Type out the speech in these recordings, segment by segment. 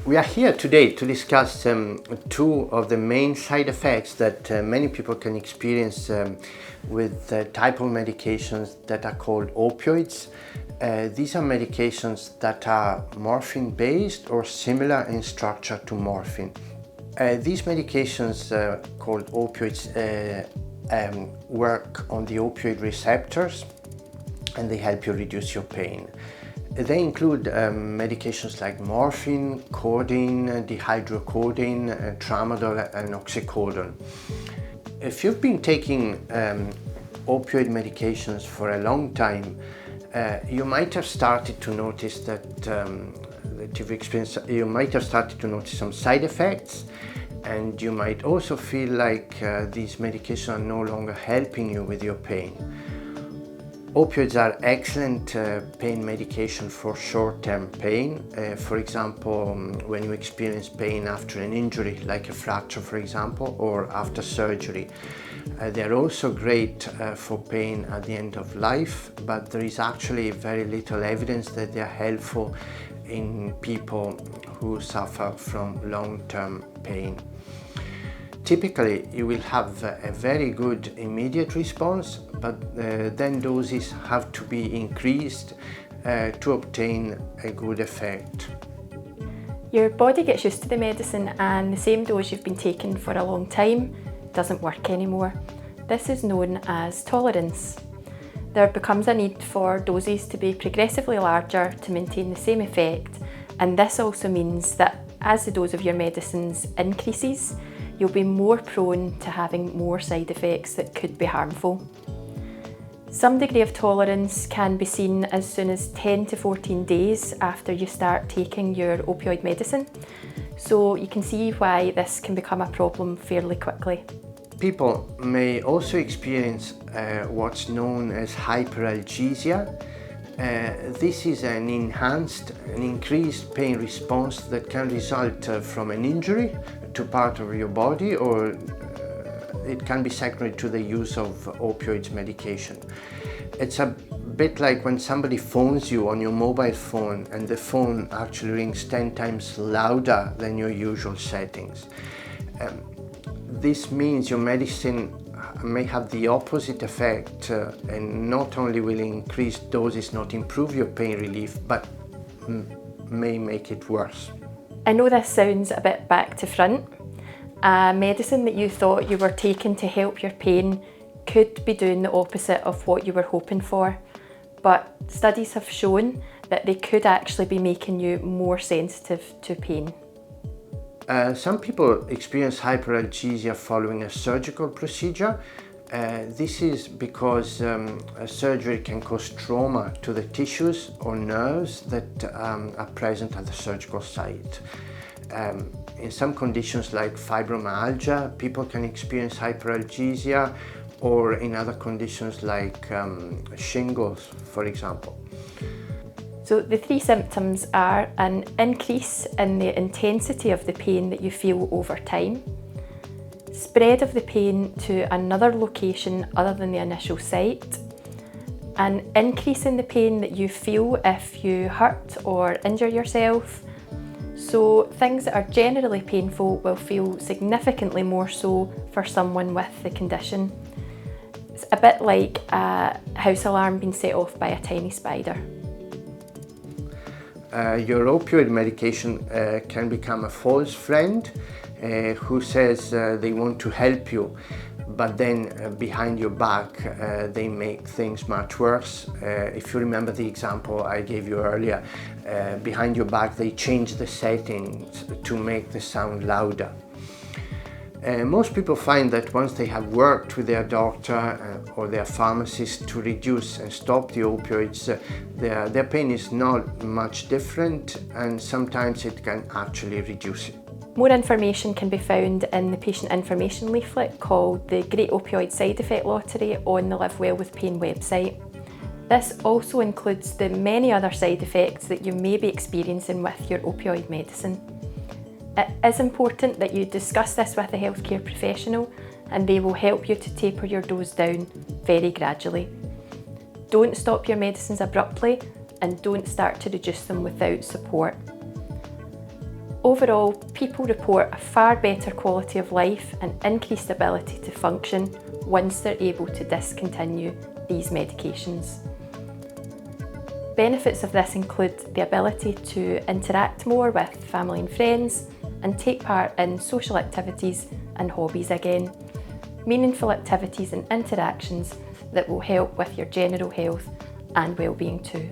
We are here today to discuss two of the main side effects that many people can experience with type of medications that are called opioids. These are medications that are morphine based or similar in structure to morphine. These medications called opioids work on the opioid receptors and they help you reduce your pain. They include medications like morphine, codeine, dihydrocodeine, tramadol and oxycodone. If you've been taking opioid medications for a long time, you might have started to notice that you might have started to notice some side effects, and you might also feel like these medications are no longer helping you with your pain. Opioids are excellent pain medication for short-term pain. For example, when you experience pain after an injury, like a fracture, for example, or after surgery. They're also great for pain at the end of life, but there is actually very little evidence that they are helpful in people who suffer from long-term pain. Typically, you will have a very good immediate response, but then doses have to be increased to obtain a good effect. Your body gets used to the medicine and the same dose you've been taking for a long time doesn't work anymore. This is known as tolerance. There becomes a need for doses to be progressively larger to maintain the same effect, and this also means that as the dose of your medicines increases, you'll be more prone to having more side effects that could be harmful. Some degree of tolerance can be seen as soon as 10 to 14 days after you start taking your opioid medicine, so you can see why this can become a problem fairly quickly. People may also experience what's known as hyperalgesia. This is an increased pain response that can result from an injury to part of your body, or it can be secondary to the use of opioids medication. It's a bit like when somebody phones you on your mobile phone and the phone actually rings 10 times louder than your usual settings. This means your medicine may have the opposite effect and not only will increase doses not improve your pain relief, but may make it worse. I know this sounds a bit back to front. A medicine that you thought you were taking to help your pain could be doing the opposite of what you were hoping for, but studies have shown that they could actually be making you more sensitive to pain. Some people experience hyperalgesia following a surgical procedure. This is because a surgery can cause trauma to the tissues or nerves that are present at the surgical site. In some conditions like fibromyalgia, people can experience hyperalgesia, or in other conditions like shingles, for example. So the three symptoms are an increase in the intensity of the pain that you feel over time, spread of the pain to another location other than the initial site, an increase in the pain that you feel if you hurt or injure yourself. So things that are generally painful will feel significantly more so for someone with the condition. It's a bit like a house alarm being set off by a tiny spider. Your opioid medication can become a false friend who says they want to help you, but then behind your back they make things much worse. If you remember the example I gave you earlier, behind your back they change the settings to make the sound louder. Most people find that once they have worked with their doctor or their pharmacist to reduce and stop the opioids, their pain is not much different, and sometimes it can actually reduce it. More information can be found in the patient information leaflet called the Great Opioid Side Effect Lottery on the Live Well with Pain website. This also includes the many other side effects that you may be experiencing with your opioid medicine. It is important that you discuss this with a healthcare professional, and they will help you to taper your dose down very gradually. Don't stop your medicines abruptly, and don't start to reduce them without support. Overall, people report a far better quality of life and increased ability to function once they're able to discontinue these medications. Benefits of this include the ability to interact more with family and friends and take part in social activities and hobbies again. Meaningful activities and interactions that will help with your general health and well-being too.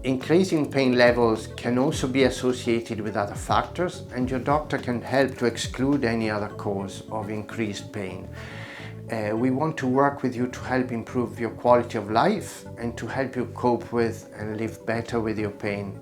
Increasing pain levels can also be associated with other factors, and your doctor can help to exclude any other cause of increased pain. We want to work with you to help improve your quality of life and to help you cope with and live better with your pain.